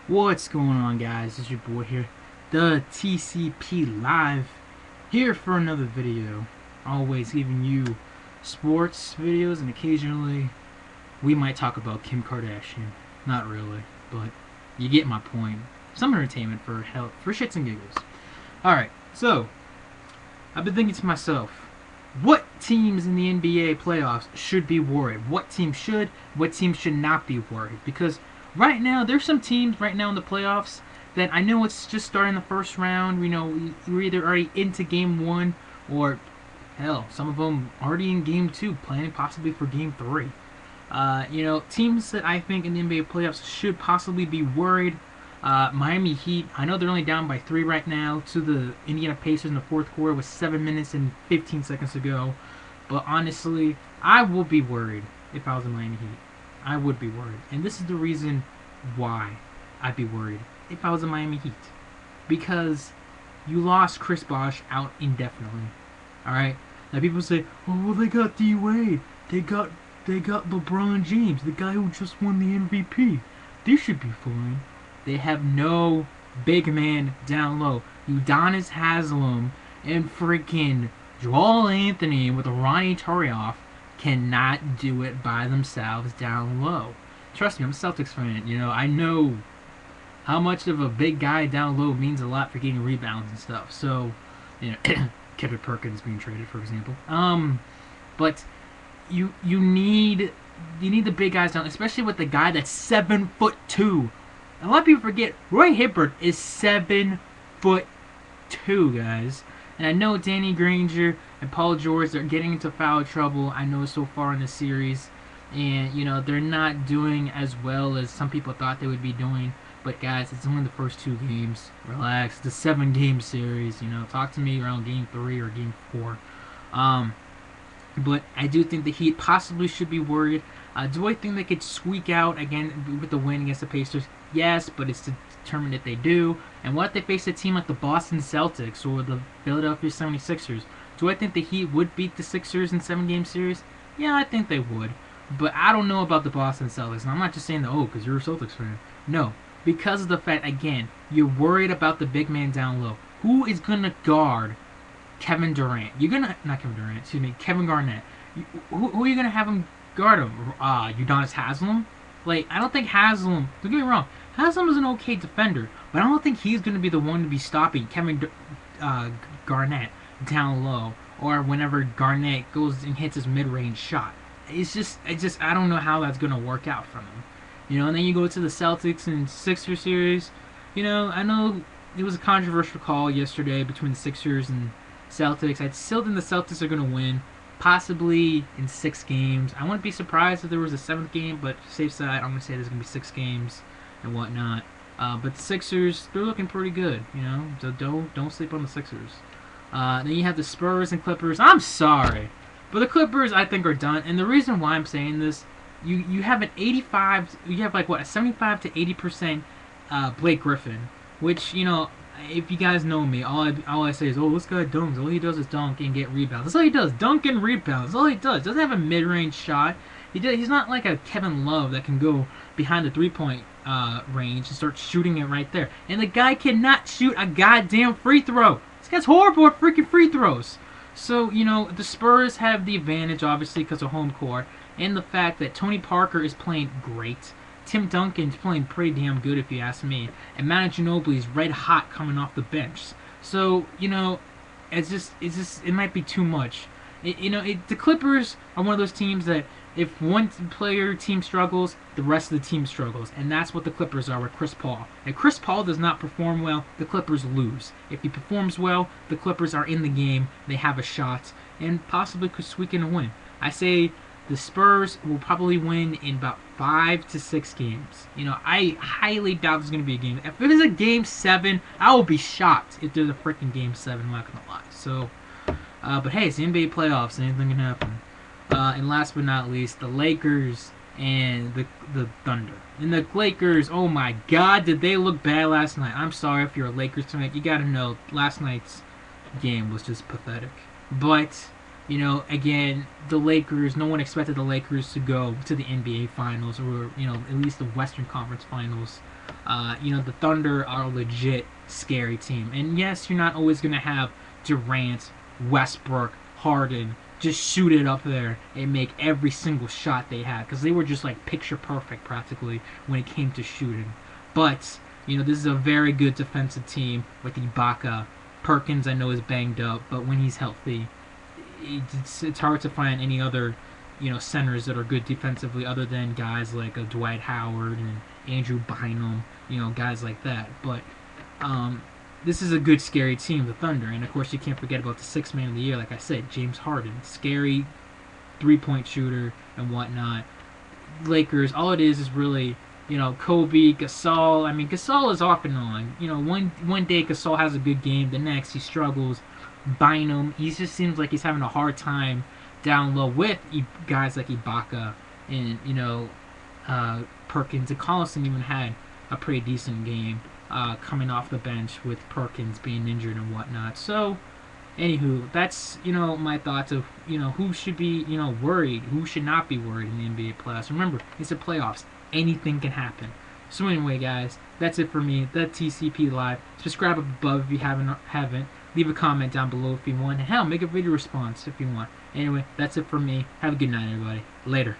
What's going on, guys? It's your boy here, the TCP Live, here for another video. Always giving you sports videos, and occasionally we might talk about Kim Kardashian. Not really, but you get my point. Some entertainment for shits and giggles. Alright, so I've been thinking to myself, what teams in the NBA playoffs should be worried? What teams should not be worried? Because right now, there's some teams right now in the playoffs that I know it's just starting the first round. You know, we're either already into game one or, hell, some of them already in game two, planning possibly for game three. Teams that I think in the NBA playoffs should possibly be worried. Miami Heat, I know they're only down by 3 right now to the Indiana Pacers in the fourth quarter with 7 minutes and 15 seconds to go. But honestly, I would be worried if I was in Miami Heat. I would be worried. And this is the reason why I'd be worried if I was in Miami Heat. Because you lost Chris Bosh out indefinitely. Alright? Now people say, oh, well, they got D Wade. They got LeBron James, the guy who just won the MVP. They should be fine. They have no big man down low. Udonis Haslem and freaking Joel Anthony with Ronnie Tarioff cannot do it by themselves down low. Trust me, I'm a Celtics fan. I know how much of a big guy down low means a lot for getting rebounds and stuff. So, Kevin Perkins being traded, for example. But you need the big guys down, especially with the guy that's 7'2". A lot of people forget Roy Hibbert is 7'2", guys. And I know Danny Granger and Paul George are getting into foul trouble. I know so far in the series, and they're not doing as well as some people thought they would be doing. But guys, it's only the first 2 games. Relax. It's a 7-game series. Talk to me around game 3 or game 4. But I do think the Heat possibly should be worried. Do I think they could squeak out again with the win against the Pacers? Yes, but it's determined if they do. And what if they face a team like the Boston Celtics or the Philadelphia 76ers? Do I think the Heat would beat the Sixers in 7-game series? Yeah, I think they would. But I don't know about the Boston Celtics. And I'm not just saying that, because you're a Celtics fan. No, because of the fact, again, you're worried about the big man down low. Who is going to guard Kevin Durant? Kevin Garnett. Who are you going to have him guard him? Udonis Haslem? I don't think Haslem, don't get me wrong, Haslem is an okay defender, but I don't think he's going to be the one to be stopping Kevin Garnett down low, or whenever Garnett goes and hits his mid-range shot. I don't know how that's going to work out for them. And then you go to the Celtics and Sixers series. I know it was a controversial call yesterday between the Sixers and Celtics. I still think the Celtics are going to win, possibly in 6 games. I wouldn't be surprised if there was a 7th game, but safe side, I'm going to say there's going to be 6 games and whatnot. But the Sixers, they're looking pretty good, so don't sleep on the Sixers. Then you have the Spurs and Clippers. I'm sorry, but the Clippers, I think, are done. And the reason why I'm saying this, you have a 75 to 80% Blake Griffin, which, if you guys know me, all I say is, this guy dunks. All he does is dunk and get rebounds. That's all he does. Dunk and rebounds. That's all he does. Doesn't have a mid-range shot. He's not like a Kevin Love that can go behind the 3-point range and start shooting it right there. And the guy cannot shoot a goddamn free throw. This guy's horrible at freaking free throws. So, the Spurs have the advantage, obviously, because of home court, and the fact that Tony Parker is playing great. Tim Duncan's playing pretty damn good, if you ask me. And Manu Ginobili's red hot coming off the bench. So, it might be too much. The Clippers are one of those teams that if one team struggles, the rest of the team struggles. And that's what the Clippers are with Chris Paul. If Chris Paul does not perform well, the Clippers lose. If he performs well, the Clippers are in the game, they have a shot, and possibly could squeak in a win. I say the Spurs will probably win in about 5 to 6 games. I highly doubt there's going to be a game. If it is a game 7, I will be shocked if there's a freaking game 7. I'm not going to lie. So, but hey, it's the NBA playoffs. Anything can happen. And last but not least, the Lakers and the Thunder. And the Lakers, oh my God, did they look bad last night? I'm sorry if you're a Lakers fan. You got to know, last night's game was just pathetic. But Again, the Lakers. No one expected the Lakers to go to the NBA Finals, or at least the Western Conference Finals. The Thunder are a legit scary team, and yes, you're not always gonna have Durant, Westbrook, Harden just shoot it up there and make every single shot they had, because they were just like picture perfect practically when it came to shooting. But this is a very good defensive team with Ibaka. Perkins, I know, is banged up, but when he's healthy, it's hard to find any other centers that are good defensively other than guys like Dwight Howard and Andrew Bynum, guys like that. But this is a good, scary team, the Thunder, and of course you can't forget about the sixth man of the year, like I said, James Harden, scary three-point shooter and whatnot. Lakers, all it is really Kobe, Gasol. I mean, Gasol is off and on. One day Gasol has a good game, the next he struggles. Bynum, he just seems like he's having a hard time down low with guys like Ibaka and Perkins. And Collison even had a pretty decent game coming off the bench with Perkins being injured and whatnot. So, anywho, that's my thoughts of who should be worried, who should not be worried in the NBA playoffs. Remember, it's the playoffs; anything can happen. So anyway, guys, that's it for me. The TCP Live. Subscribe up above if you haven't. Leave a comment down below if you want. Hell, make a video response if you want. Anyway, that's it for me. Have a good night, everybody. Later.